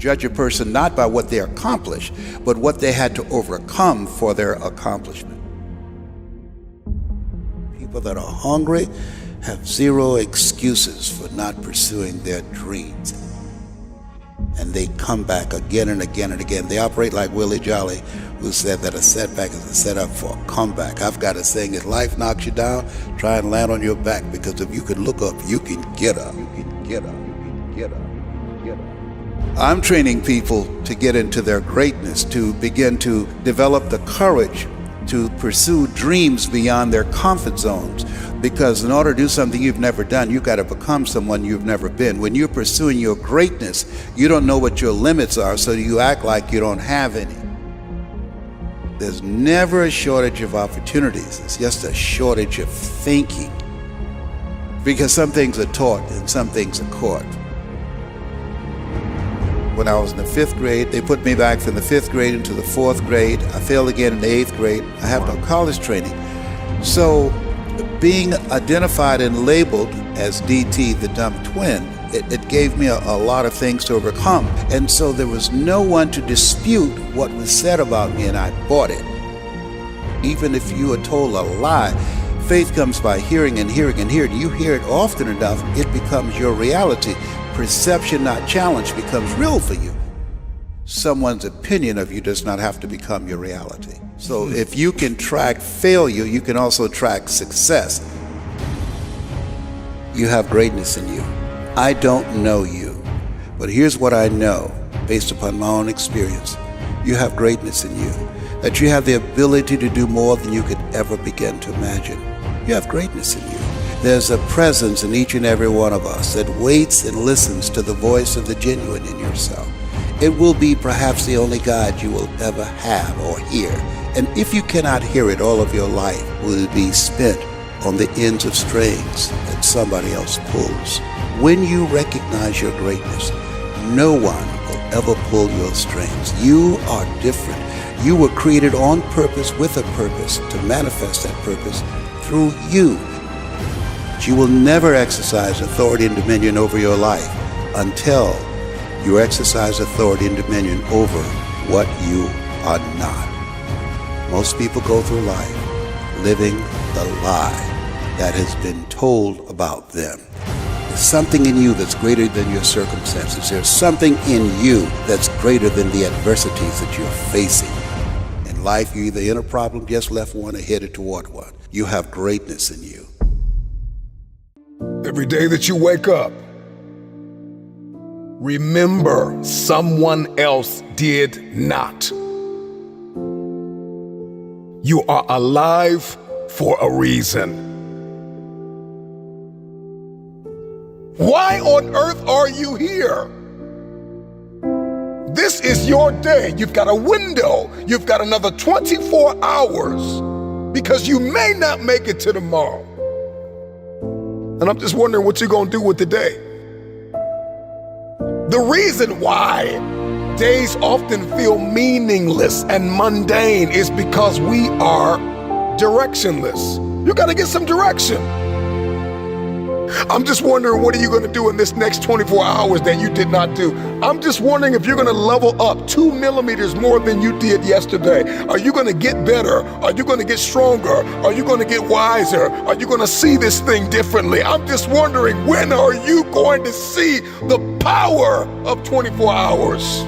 Judge a person not by what they accomplished, but what they had to overcome for their accomplishment. People that are hungry have zero excuses for not pursuing their dreams. And they come back again and again and again. They operate like Willie Jolly, who said that a setback is a setup for a comeback. I've got a saying, if life knocks you down, try and land on your back, because if you can look up, you can get up. You can get up. You can get up. You can get up. I'm training people to get into their greatness, to begin to develop the courage to pursue dreams beyond their comfort zones. Because in order to do something you've never done, you've got to become someone you've never been. When you're pursuing your greatness, you don't know what your limits are, so you act like you don't have any. There's never a shortage of opportunities. It's just a shortage of thinking. Because some things are taught and some things are caught. When I was in the 5th grade, they put me back from the 5th grade into the 4th grade. I failed again in the 8th grade. I have no college training. So being identified and labeled as DT, the dumb twin, it gave me a lot of things to overcome. And so there was no one to dispute what was said about me, and I bought it. Even if you are told a lie, faith comes by hearing and hearing and hearing. You hear it often enough, it becomes your reality. Perception, not challenge, becomes real for you. Someone's opinion of you does not have to become your reality. So if you can track failure, you can also track success. You have greatness in you. I don't know you, but here's what I know based upon my own experience. You have greatness in you, that you have the ability to do more than you could ever begin to imagine. You have greatness in you. There's a presence in each and every one of us that waits and listens to the voice of the genuine in yourself. It will be perhaps the only God you will ever have or hear. And if you cannot hear it, all of your life will be spent on the ends of strings that somebody else pulls. When you recognize your greatness, no one will ever pull your strings. You are different. You were created on purpose with a purpose to manifest that purpose through you. You will never exercise authority and dominion over your life until you exercise authority and dominion over what you are not. Most people go through life living the lie that has been told about them. There's something in you that's greater than your circumstances. There's something in you that's greater than the adversities that you're facing. In life, you're either in a problem, just left one, or headed toward one. You have greatness in you. Every day that you wake up, remember someone else did not. You are alive for a reason. Why on earth are you here? This is your day. You've got a window. You've got another 24 hours because you may not make it to tomorrow. And I'm just wondering what you're going to do with the day. The reason why days often feel meaningless and mundane is because we are directionless. You got to get some direction. I'm just wondering, what are you going to do in this next 24 hours that you did not do? I'm just wondering if you're going to level up 2 millimeters more than you did yesterday. Are you going to get better? Are you going to get stronger? Are you going to get wiser? Are you going to see this thing differently? I'm just wondering, when are you going to see the power of 24 hours?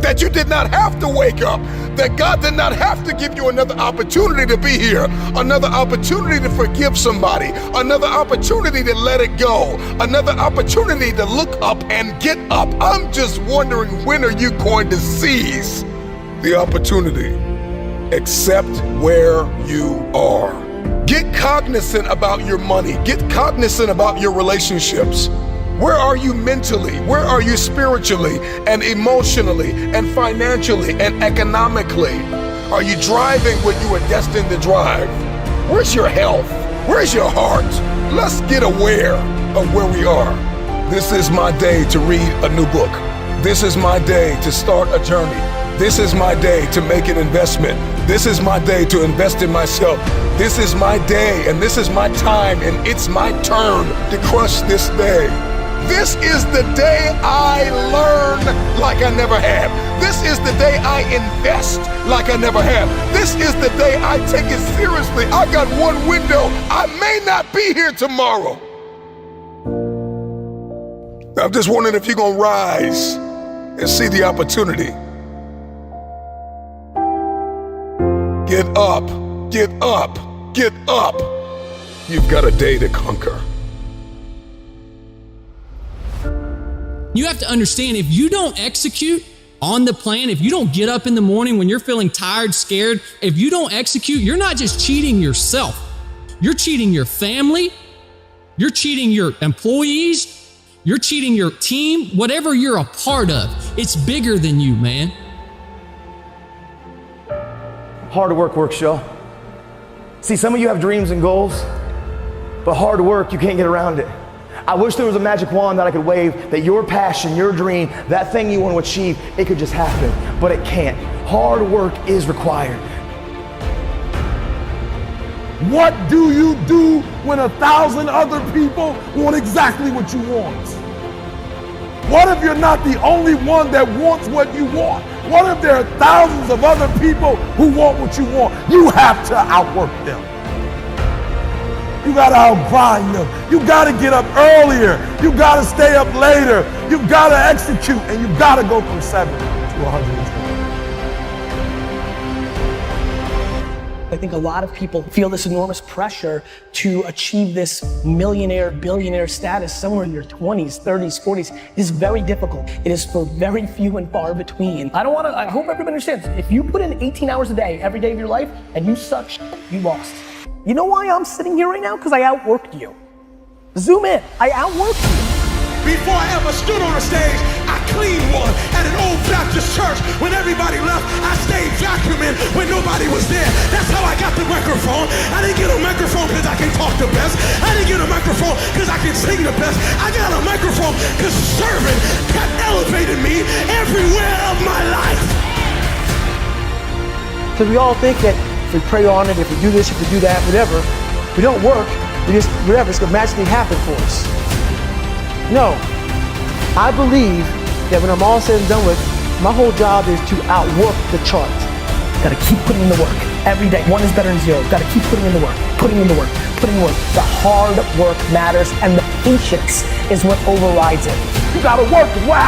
That you did not have to wake up, that God did not have to give you another opportunity to be here, another opportunity to forgive somebody, another opportunity to let it go, another opportunity to look up and get up. I'm just wondering, when are you going to seize the opportunity? Accept where you are. Get cognizant about your money. Get cognizant about your relationships. Where are you mentally? Where are you spiritually and emotionally and financially and economically? Are you driving what you were destined to drive? Where's your health? Where's your heart? Let's get aware of where we are. This is my day to read a new book. This is my day to start a journey. This is my day to make an investment. This is my day to invest in myself. This is my day and this is my time, and it's my turn to crush this day. This is the day I learn earn like I never have. This is the day I invest like I never have. This is the day I take it seriously. I got one window. I may not be here tomorrow. I'm just wondering if you're going to rise and see the opportunity. Get up, get up, get up. You've got a day to conquer. You have to understand, if you don't execute on the plan, if you don't get up in the morning when you're feeling tired, scared, if you don't execute, you're not just cheating yourself. You're cheating your family. You're cheating your employees. You're cheating your team. Whatever you're a part of, it's bigger than you, man. Hard work works, y'all. See, some of you have dreams and goals, but hard work, you can't get around it. I wish there was a magic wand that I could wave that your passion, your dream, that thing you want to achieve, it could just happen, but it can't. Hard work is required. What do you do when 1,000 other people want exactly what you want? What if you're not the only one that wants what you want? What if there are thousands of other people who want what you want? You have to outwork them. You gotta outgrind them. You gotta get up earlier. You gotta stay up later. You gotta execute, and you gotta go from 7 to 120. I think a lot of people feel this enormous pressure to achieve this millionaire, billionaire status somewhere in your 20s, 30s, 40s. It is very difficult. It is for very few and far between. I hope everybody understands, if you put in 18 hours a day, every day of your life, and you suck shit, you lost. You know why I'm sitting here right now? Because I outworked you. Zoom in, I outworked you. Before I ever stood on a stage, I cleaned one at an old Baptist church. When everybody left, I stayed vacuuming when nobody was there. That's how I got the microphone. I didn't get a microphone because I can talk the best. I didn't get a microphone because I can sing the best. I got a microphone because serving kept elevating me everywhere of my life. Because we all think that if we pray on it, if we do this, if we do that, whatever, if we don't work, whatever, it's going to magically happen for us. No, I believe that when I'm all said and done with, my whole job is to outwork the chart. Gotta keep putting in the work every day. 1 is better than 0. Gotta keep putting in the work, putting in the work, putting in the work. The hard work matters, and the patience is what overrides it. You gotta work. What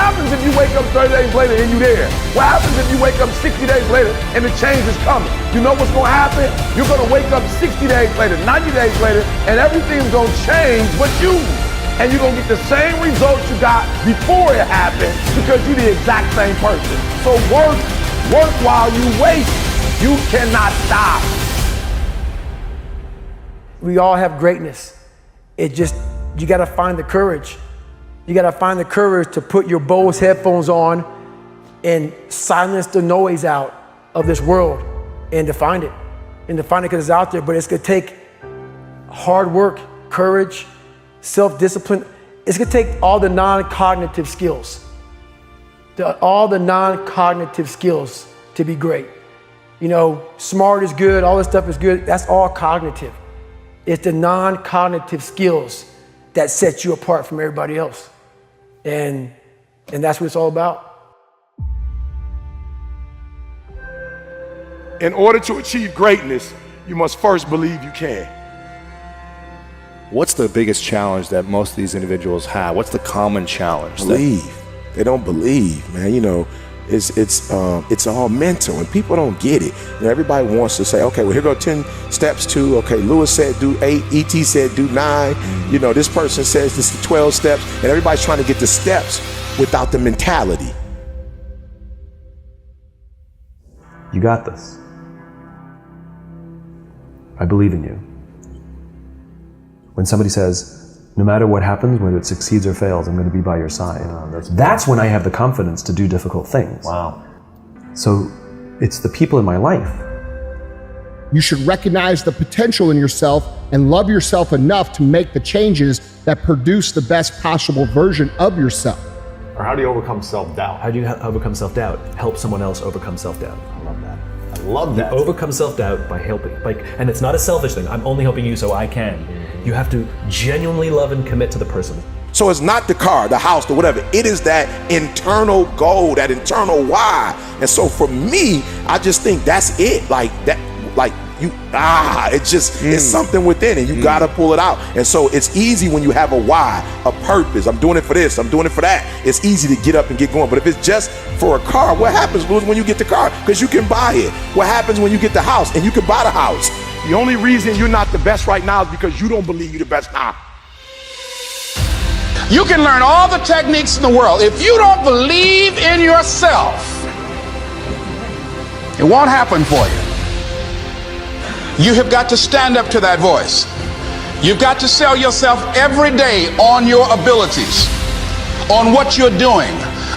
happens if you wake up 30 days later and you're there? What happens if you wake up 60 days later and the change is coming? You know what's gonna happen? You're gonna wake up 60 days later, 90 days later, and everything's gonna change but you. And you're gonna get the same results you got before it happened because you're the exact same person. So work while you wait. You cannot stop. We all have greatness. You gotta find the courage. You gotta find the courage to put your Bose headphones on and silence the noise out of this world and to find it. And to find it because it's out there, but it's gonna take hard work, courage, self-discipline. It's gonna take all the non-cognitive skills. All the non-cognitive skills to be great. You know, smart is good, all this stuff is good, that's all cognitive. It's the non-cognitive skills that set you apart from everybody else. And that's what it's all about. In order to achieve greatness, you must first believe you can. What's the biggest challenge that most of these individuals have? What's the common challenge? Believe. They don't believe, man. You know, it's all mental, and people don't get it. You know, everybody wants to say, okay, well, here go 10 steps to, okay, Lewis said do 8, E.T. said do 9. You know, this person says this is 12 steps, and everybody's trying to get the steps without the mentality. You got this. I believe in you. When somebody says, no matter what happens, whether it succeeds or fails, I'm going to be by your side. That's when I have the confidence to do difficult things. Wow. So it's the people in my life. You should recognize the potential in yourself and love yourself enough to make the changes that produce the best possible version of yourself. Or how do you overcome self-doubt? How do you overcome self-doubt? Help someone else overcome self-doubt. I love that. I love that. You overcome self-doubt by helping. And it's not a selfish thing. I'm only helping you so I can. You have to genuinely love and commit to the person. So it's not the car, the house, the whatever. It is that internal goal, that internal why. And so for me, I just think that's it. Like that, like it's just, it's something within it. You gotta pull it out. And so it's easy when you have a why, a purpose. I'm doing it for this, I'm doing it for that. It's easy to get up and get going. But if it's just for a car, what happens, Louis, when you get the car? Because you can buy it. What happens when you get the house and you can buy the house? The only reason you're not the best right now is because you don't believe you're the best now. You can learn all the techniques in the world. If you don't believe in yourself, it won't happen for you. You have got to stand up to that voice. You've got to sell yourself every day on your abilities, on what you're doing,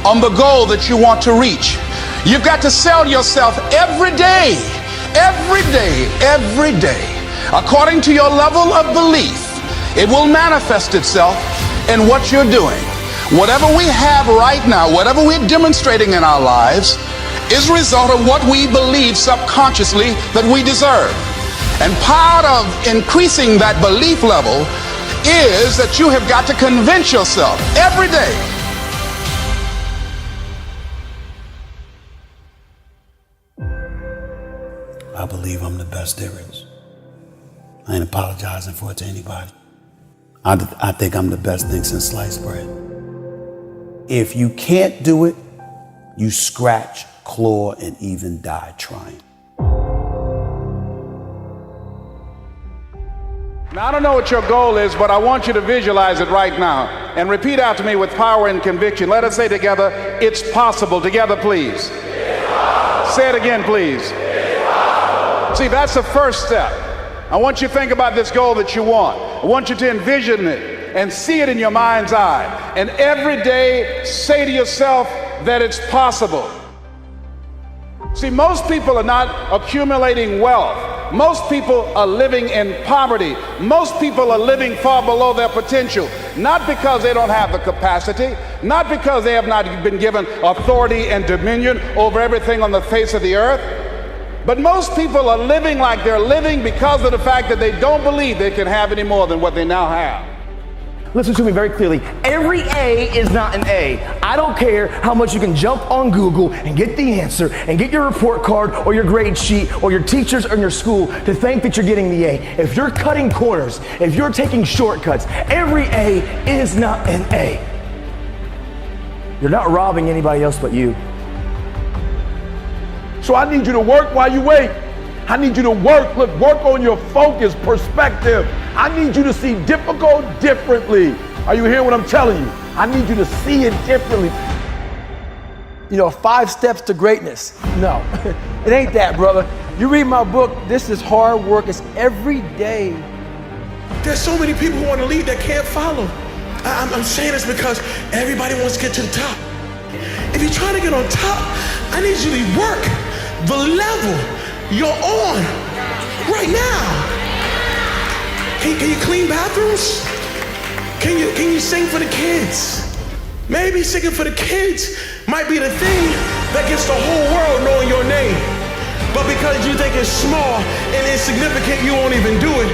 on the goal that you want to reach. You've got to sell yourself every day, every day, every day. According to your level of belief, it will manifest itself in what you're doing. Whatever we have right now, whatever we're demonstrating in our lives, is a result of what we believe subconsciously that we deserve. And part of increasing that belief level is that you have got to convince yourself every day. I believe I'm the best there is. I ain't apologizing for it to anybody. I think I'm the best thing since sliced bread. If you can't do it, you scratch, claw, and even die trying. Now, I don't know what your goal is, but I want you to visualize it right now and repeat after me with power and conviction. Let us say together, it's possible. Together, please. Say it again, please. See, that's the first step. I want you to think about this goal that you want. I want you to envision it and see it in your mind's eye. And every day, say to yourself that it's possible. See, most people are not accumulating wealth. Most people are living in poverty. Most people are living far below their potential, not because they don't have the capacity, not because they have not been given authority and dominion over everything on the face of the earth, but most people are living like they're living because of the fact that they don't believe they can have any more than what they now have. Listen to me very clearly. Every A is not an A. I don't care how much you can jump on Google and get the answer and get your report card or your grade sheet or your teachers or your school to think that you're getting the A. If you're cutting corners, if you're taking shortcuts, every A is not an A. You're not robbing anybody else but you. So I need you to work while you wait. I need you to work on your focus, perspective. I need you to see difficult differently. Are you hearing what I'm telling you? I need you to see it differently. You know, 5 steps to greatness. No, it ain't that, brother. You read my book, this is hard work. It's every day. There's so many people who want to lead that can't follow. I'm saying this because everybody wants to get to the top. If you're trying to get on top, I need you to work the level you're on right now. Can you clean bathrooms? Can you sing for the kids? Maybe singing for the kids might be the thing that gets the whole world knowing your name. But because you think it's small and insignificant, you won't even do it.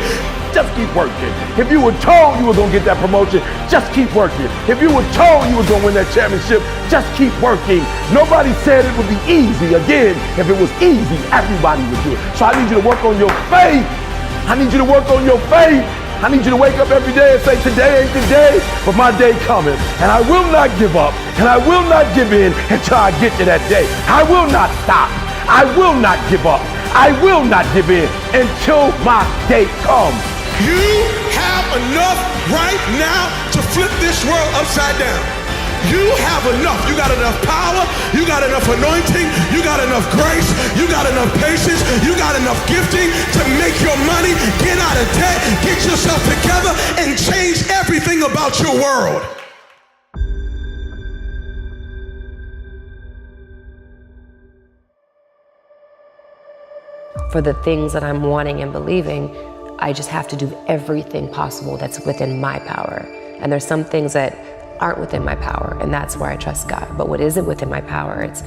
Just keep working. If you were told you were gonna get that promotion, just keep working. If you were told you were gonna win that championship, just keep working. Nobody said it would be easy. Again, if it was easy, everybody would do it. So I need you to work on your faith. I need you to work on your faith. I need you to wake up every day and say, today ain't the day, but my day coming. And I will not give up, and I will not give in until I get to that day. I will not stop. I will not give up. I will not give in until my day comes. You have enough right now to flip this world upside down. You have enough. You got enough power. You got enough anointing. You got enough grace. You got enough patience. You got enough gifting to make your money, get out of debt, get yourself together, and change everything about your world. For the things that I'm wanting and believing, I just have to do everything possible that's within my power. And there's some things that aren't within my power, and that's where I trust God. But what isn't within my power, it's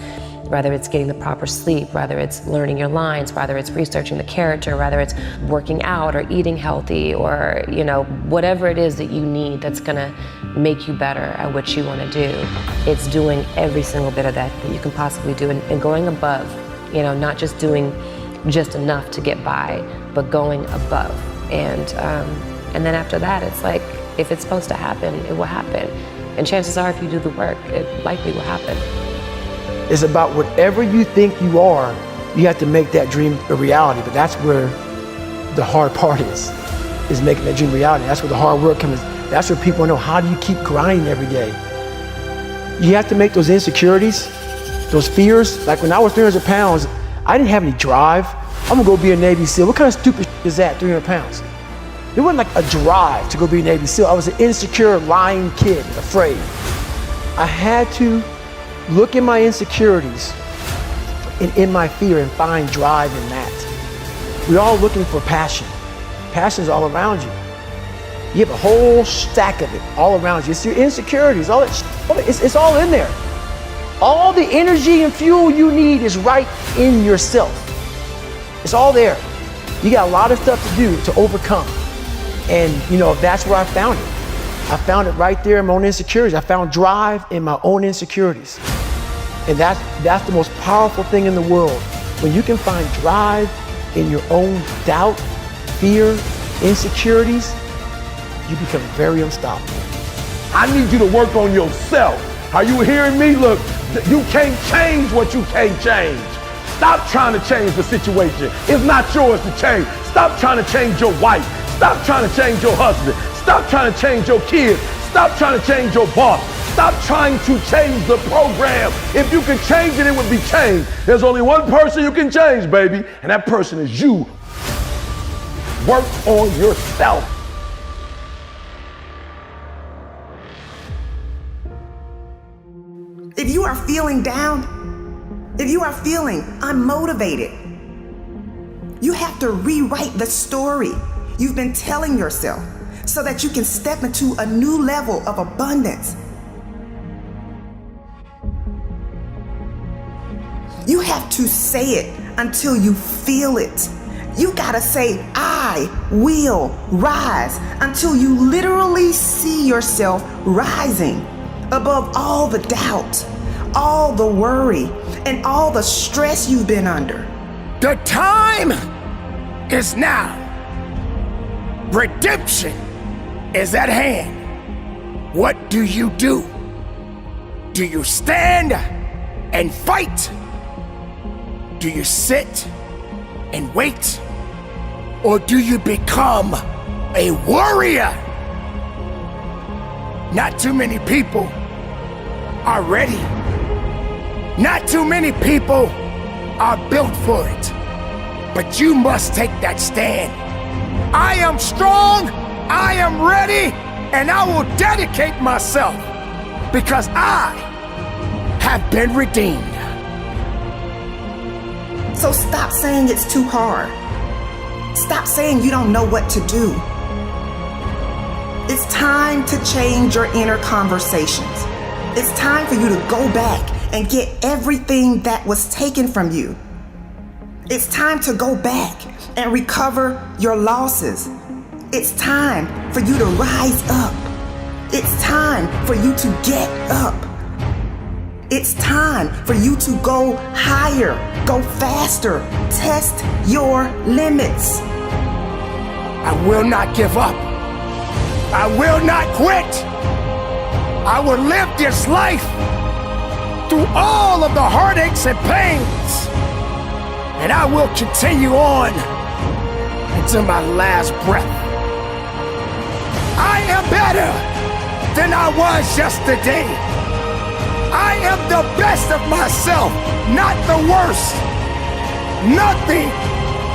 whether it's getting the proper sleep, whether it's learning your lines, whether it's researching the character, whether it's working out or eating healthy, or, you know, whatever it is that you need that's gonna make you better at what you want to do. It's doing every single bit of that you can possibly do and going above, not just doing just enough to get by, but going above. And then after that, it's like, if it's supposed to happen, it will happen. And chances are, if you do the work, it likely will happen. It's about whatever you think you are, you have to make that dream a reality. But that's where the hard part is making that dream a reality. That's where the hard work comes. That's where people know, how do you keep grinding every day? You have to make those insecurities, those fears. Like when I was 300 pounds, I didn't have any drive. I'm gonna go be a Navy SEAL. What kind of stupid is that, 300 pounds? There wasn't like a drive to go be a Navy SEAL. I was an insecure, lying kid, afraid. I had to look at my insecurities and in my fear and find drive in that. We're all looking for passion. Passion is all around you. You have a whole stack of it all around you. It's your insecurities, it's all in there. All the energy and fuel you need is right in yourself. It's all there. You got a lot of stuff to do to overcome. And that's where I found it. I found it right there in my own insecurities. I found drive in my own insecurities. And that's the most powerful thing in the world. When you can find drive in your own doubt, fear, insecurities, you become very unstoppable. I need you to work on yourself. Are you hearing me? Look, you can't change what you can't change. Stop trying to change the situation. It's not yours to change. Stop trying to change your wife. Stop trying to change your husband. Stop trying to change your kids. Stop trying to change your boss. Stop trying to change the program. If you could change it, it would be changed. There's only one person you can change, baby, and that person is you. Work on yourself. If you are feeling down, if you are feeling unmotivated, you have to rewrite the story you've been telling yourself so that you can step into a new level of abundance. You have to say it until you feel it. You gotta say, I will rise, until you literally see yourself rising above all the doubt, all the worry, and all the stress you've been under. The time is now. Redemption is at hand. What do? Do you stand and fight? Do you sit and wait? Or do you become a warrior? Not too many people are ready. Not too many people are built for it. But you must take that stand. I am strong, I am ready, and I will dedicate myself because I have been redeemed. So stop saying it's too hard. Stop saying you don't know what to do. It's time to change your inner conversations. It's time for you to go back and get everything that was taken from you. It's time to go back and recover your losses. It's time for you to rise up. It's time for you to get up. It's time for you to go higher, go faster, test your limits. I will not give up. I will not quit. I will live this life through all of the heartaches and pains. And I will continue on until my last breath. I am better than I was yesterday. I am the best of myself, not the worst. Nothing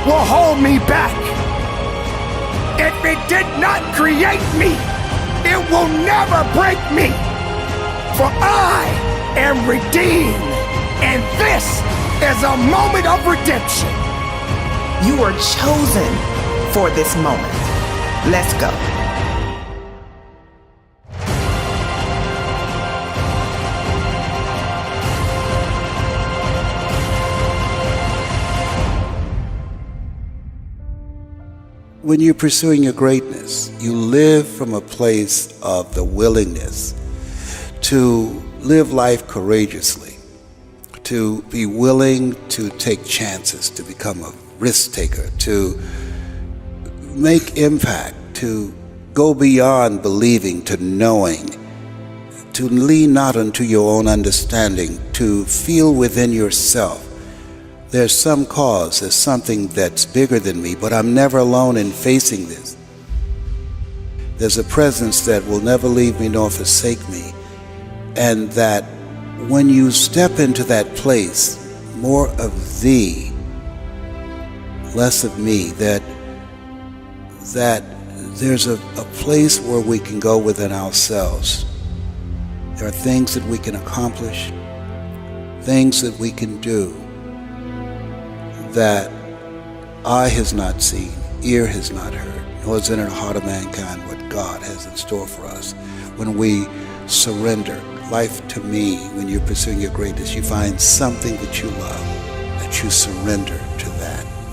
will hold me back. If it did not create me, it will never break me. For I am redeemed, and this is a moment of redemption. You are chosen for this moment. Let's go. when you're pursuing your greatness, you live from a place of the willingness to live life courageously, to be willing to take chances, to become a risk taker, to make impact, to go beyond believing to knowing, to lean not unto your own understanding, to feel within yourself there's some cause, there's something that's bigger than me, but I'm never alone in facing this. There's a presence that will never leave me nor forsake me, and that when you step into that place, more of thee, less of me, that there's a place where we can go within ourselves. There are things that we can accomplish, things that we can do that eye has not seen, ear has not heard, nor is it in the heart of mankind what God has in store for us. When we surrender life to me, when you're pursuing your greatness, you find something that you love, that you surrender to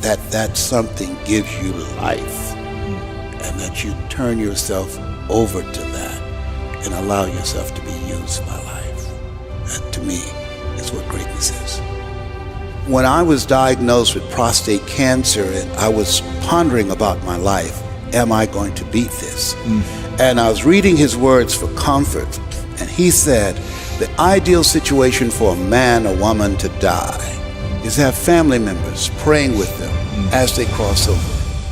that something gives you life, and that you turn yourself over to that and allow yourself to be used by life. That, to me, is what greatness is. When I was diagnosed with prostate cancer and I was pondering about my life, am I going to beat this? And I was reading his words for comfort, and he said, the ideal situation for a man or woman to die is to have family members praying with them as they cross over.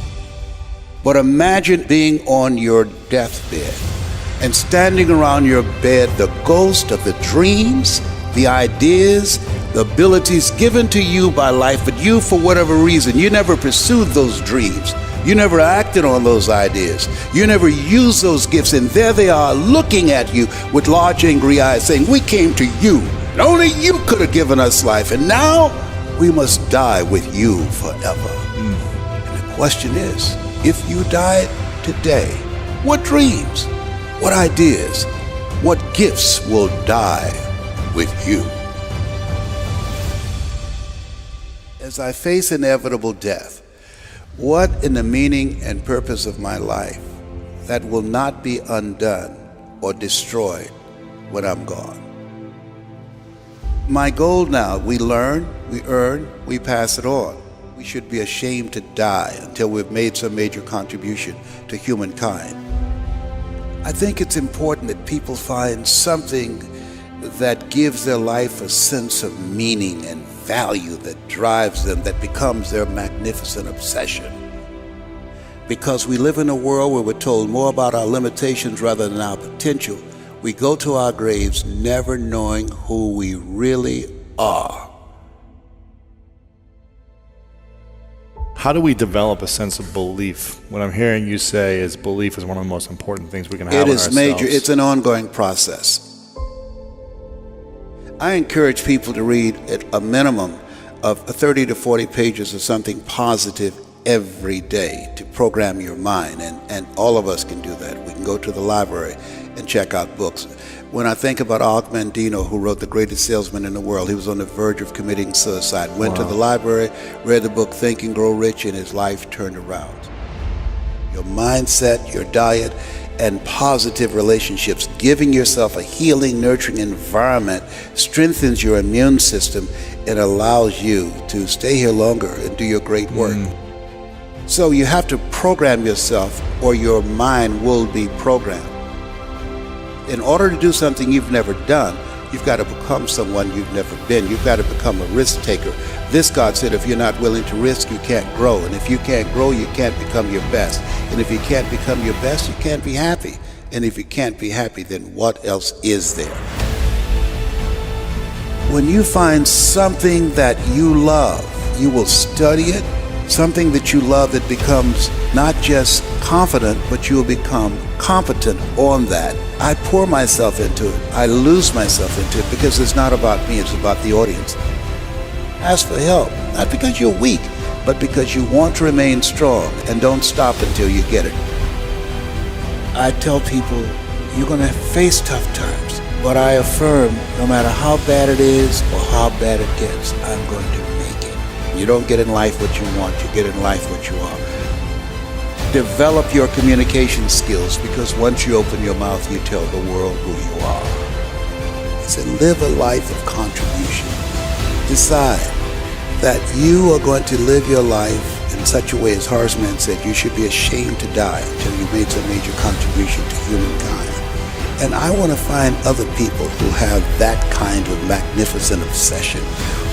But imagine being on your deathbed and standing around your bed, the ghost of the dreams, the ideas, the abilities given to you by life, but you, for whatever reason, you never pursued those dreams. You never acted on those ideas. You never used those gifts, and there they are looking at you with large angry eyes saying, we came to you, and only you could have given us life, and now we must die with you forever. And the question is, if you died today, what dreams, what ideas, what gifts will die with you? As I face inevitable death, what in the meaning and purpose of my life that will not be undone or destroyed when I'm gone? My goal now, we learn, we earn, we pass it on. We should be ashamed to die until we've made some major contribution to humankind. I think it's important that people find something that gives their life a sense of meaning and value that drives them, that becomes their magnificent obsession. Because we live in a world where we're told more about our limitations rather than our potential, we go to our graves never knowing who we really are. How do we develop a sense of belief? What I'm hearing you say is belief is one of the most important things we can have in ourselves. It is major. It's an ongoing process. I encourage people to read at a minimum of 30 to 40 pages of something positive every day to program your mind, and all of us can do that. We can go to the library and check out books. When I think about Og Mandino, who wrote The Greatest Salesman in the World, he was on the verge of committing suicide, went to the library, read the book Think and Grow Rich, and his life turned around. Your mindset, your diet, and positive relationships, giving yourself a healing, nurturing environment strengthens your immune system and allows you to stay here longer and do your great work. So you have to program yourself or your mind will be programmed. In order to do something you've never done, you've got to become someone you've never been. You've got to become a risk taker. This, God said, if you're not willing to risk, you can't grow. And if you can't grow, you can't become your best. And if you can't become your best, you can't be happy. And if you can't be happy, then what else is there? When you find something that you love, you will study it. Something that you love that becomes not just confident, but you will become competent on that. I pour myself into it. I lose myself into it because it's not about me, it's about the audience. Ask for help, not because you're weak, but because you want to remain strong and don't stop until you get it. I tell people, you're going to face tough times, but I affirm no matter how bad it is or how bad it gets, I'm going to make it. You don't get in life what you want, you get in life what you are. Develop your communication skills, because once you open your mouth, you tell the world who you are. He said, live a life of contribution. Decide that you are going to live your life in such a way, as Horace said, you should be ashamed to die until you made some major contribution to humankind. And I want to find other people who have that kind of magnificent obsession,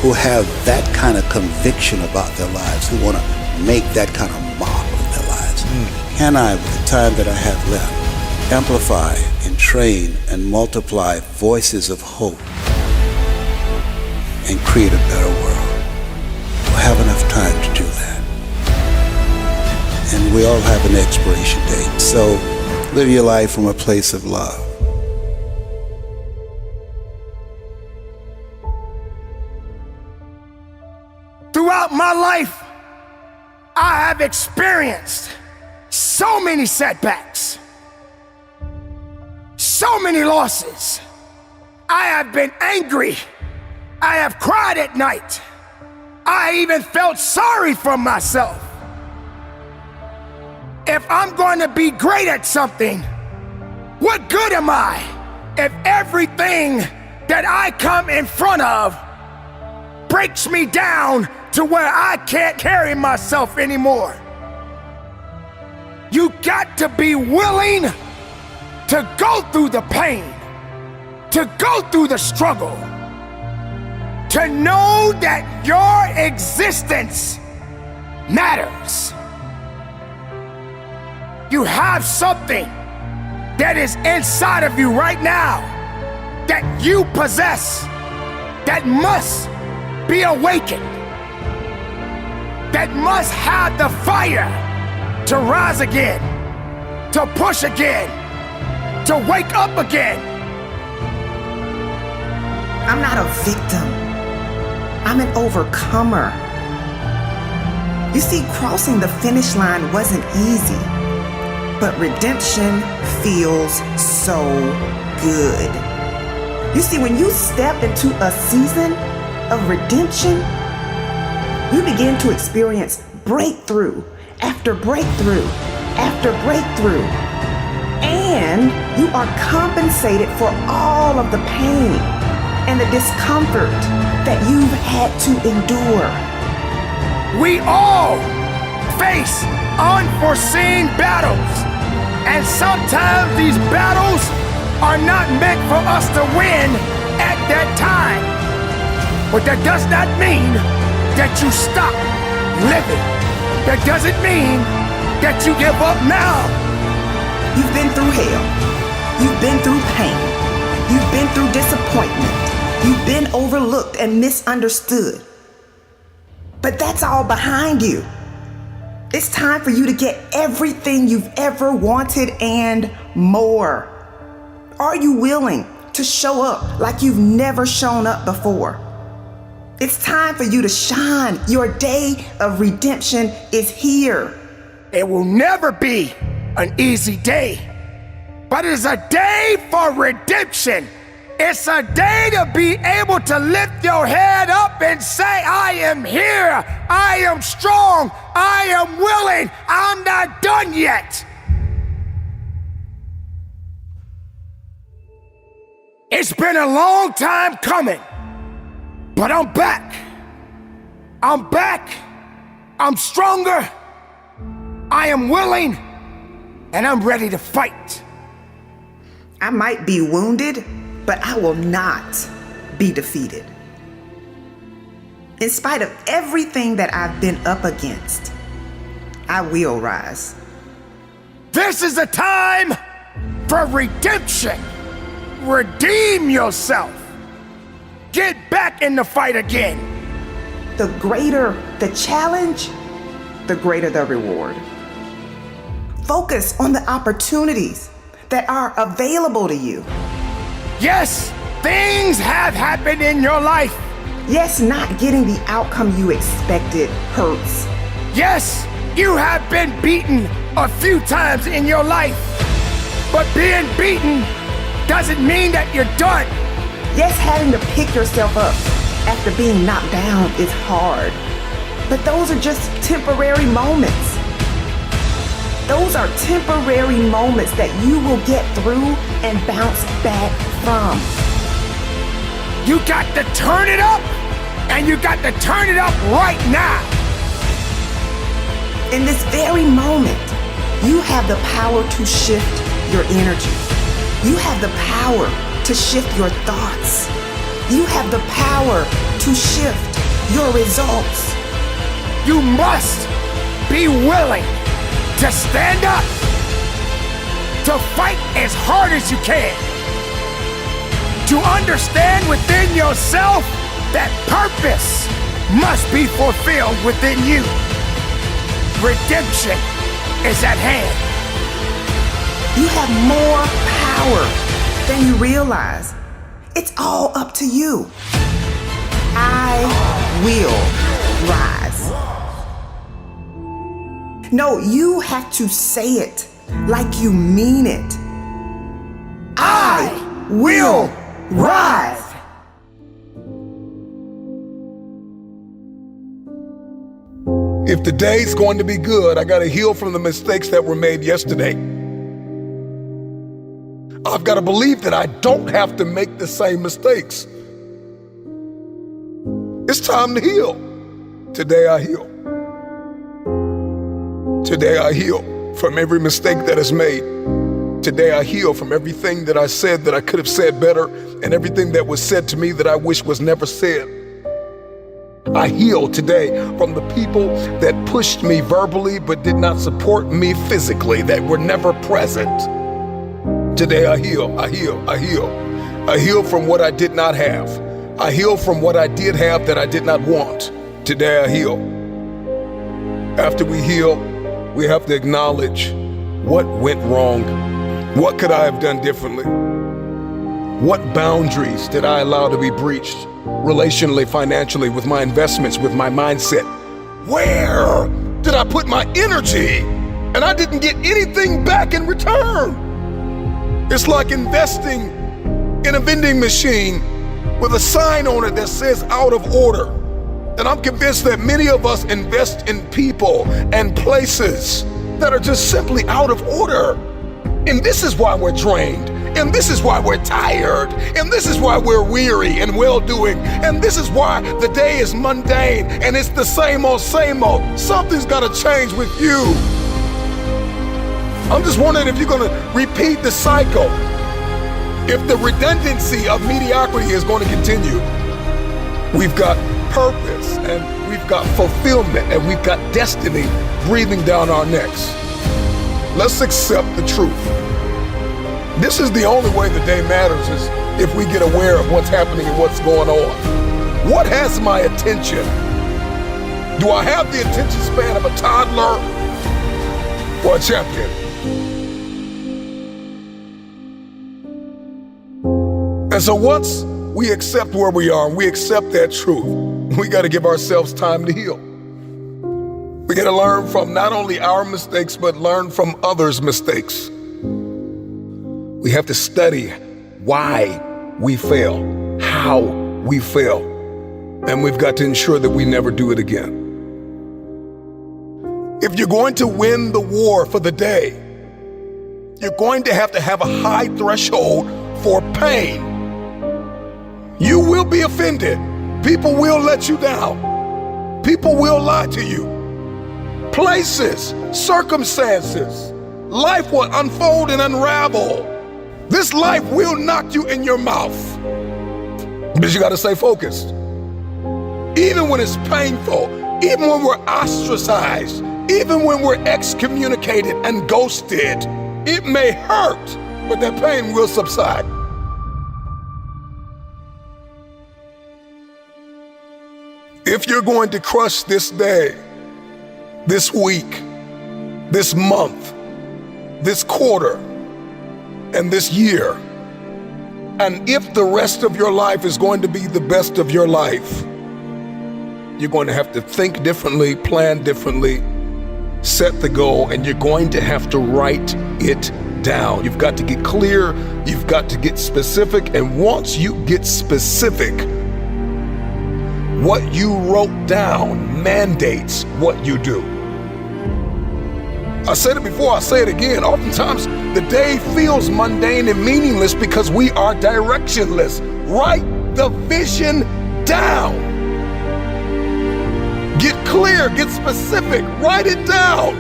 who have that kind of conviction about their lives, who want to make that kind of mark of their lives. Can I, with the time that I have left, amplify and train and multiply voices of hope and create a better world? We'll have enough time to do that. And we all have an expiration date. So live your life from a place of love. Throughout my life, I have experienced so many setbacks, so many losses. I have been angry. I have cried at night. I even felt sorry for myself. If I'm going to be great at something, what good am I if everything that I come in front of breaks me down to where I can't carry myself anymore? You got to be willing to go through the pain, to go through the struggle, to know that your existence matters. You have something that is inside of you right now that you possess, that must be awakened, that must have the fire to rise again, to push again, to wake up again. I'm not a victim. I'm an overcomer. You see, crossing the finish line wasn't easy, but redemption feels so good. You see, when you step into a season of redemption, you begin to experience breakthrough after breakthrough after breakthrough. And you are compensated for all of the pain and the discomfort that you've had to endure. We all face unforeseen battles, and sometimes these battles are not meant for us to win at that time. But that does not mean that you stop living. That doesn't mean that you give up now. You've been through hell. You've been through pain. You've been through disappointment. You've been overlooked and misunderstood. But that's all behind you. It's time for you to get everything you've ever wanted and more. Are you willing to show up like you've never shown up before? It's time for you to shine. Your day of redemption is here. It will never be an easy day, but it's a day for redemption. It's a day to be able to lift your head up and say, I am here, I am strong, I am willing, I'm not done yet. It's been a long time coming, but I'm back. I'm back. I'm stronger. I am willing, and I'm ready to fight. I might be wounded, but I will not be defeated. In spite of everything that I've been up against, I will rise. This is a time for redemption. Redeem yourself. Get back in the fight again. The greater the challenge, the greater the reward. Focus on the opportunities that are available to you. Yes, things have happened in your life. Yes, not getting the outcome you expected hurts. Yes, you have been beaten a few times in your life. But being beaten doesn't mean that you're done. Yes, having to pick yourself up after being knocked down is hard. But those are just temporary moments. Those are temporary moments that you will get through and bounce back from. You got to turn it up, and you got to turn it up right now. In this very moment, you have the power to shift your energy. You have the power to shift your thoughts. You have the power to shift your results. You must be willing to stand up, to fight as hard as you can, to understand within yourself that purpose must be fulfilled within you. Redemption is at hand. You have more power than you realize. It's all up to you. I will rise. No, you have to say it like you mean it. I will rise. If the day's going to be good, I got to heal from the mistakes that were made yesterday. I've got to believe that I don't have to make the same mistakes. It's time to heal. Today I heal. Today I heal from every mistake that is made. Today I heal from everything that I said that I could have said better, and everything that was said to me that I wish was never said. I heal today from the people that pushed me verbally but did not support me physically, that were never present. Today I heal, I heal, I heal. I heal from what I did not have. I heal from what I did have that I did not want. Today I heal. After we heal, we have to acknowledge what went wrong. What could I have done differently? What boundaries did I allow to be breached? Relationally, financially, with my investments, with my mindset. Where did I put my energy and I didn't get anything back in return? It's like investing in a vending machine with a sign on it that says out of order. And I'm convinced that many of us invest in people and places that are just simply out of order. And this is why we're drained. And this is why we're tired. And this is why we're weary and well-doing. And this is why the day is mundane and it's the same old, same old. Something's got to change with you. I'm just wondering if you're going to repeat the cycle. If the redundancy of mediocrity is going to continue. We've got purpose and we've got fulfillment and we've got destiny breathing down our necks. Let's accept the truth. This is the only way the day matters, is if we get aware of what's happening and what's going on. What has my attention? Do I have the attention span of a toddler or a champion? And so once we accept where we are and we accept that truth, we got to give ourselves time to heal. We got to learn from not only our mistakes, but learn from others' mistakes. We have to study why we fail, how we fail, and we've got to ensure that we never do it again. If you're going to win the war for the day, you're going to have a high threshold for pain. You will be offended. People will let you down. People will lie to you. Places, circumstances, life will unfold and unravel. This life will knock you in your mouth. But you got to stay focused. Even when it's painful, even when we're ostracized, even when we're excommunicated and ghosted, it may hurt, but that pain will subside. If you're going to crush this day, this week, this month, this quarter, and this year, and if the rest of your life is going to be the best of your life, you're going to have to think differently, plan differently, set the goal, and you're going to have to write it down. You've got to get clear, you've got to get specific, and once you get specific, what you wrote down mandates what you do. I said it before, I'll say it again. Oftentimes, the day feels mundane and meaningless because we are directionless. Write the vision down. Get clear, get specific, write it down.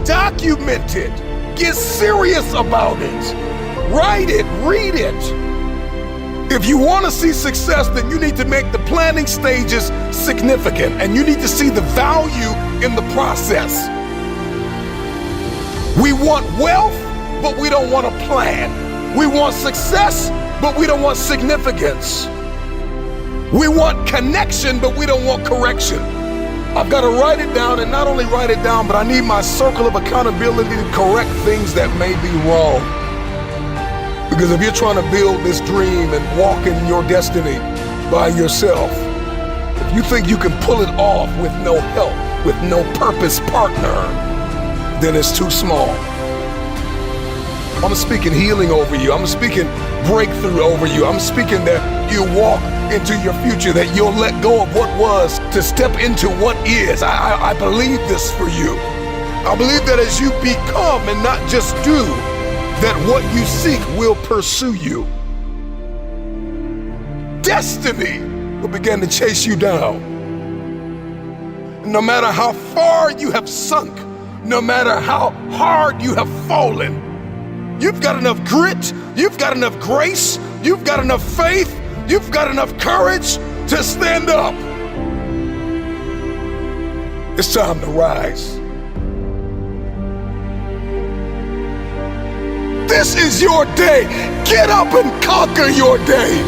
Document it. Get serious about it. Write it, read it. If you want to see success, then you need to make the planning stages significant, and you need to see the value in the process. We want wealth, but we don't want a plan. We want success, but we don't want significance. We want connection, but we don't want correction. I've got to write it down, and not only write it down, but I need my circle of accountability to correct things that may be wrong. Because if you're trying to build this dream and walk in your destiny by yourself, if you think you can pull it off with no help, with no purpose partner, then it's too small. I'm speaking healing over you. I'm speaking breakthrough over you. I'm speaking that you walk into your future, that you'll let go of what was to step into what is. I believe this for you. I believe that as you become and not just do, that what you seek will pursue you. Destiny will begin to chase you down. No matter how far you have sunk, no matter how hard you have fallen, you've got enough grit, you've got enough grace, you've got enough faith, you've got enough courage to stand up. It's time to rise. This is your day. Get up and conquer your day.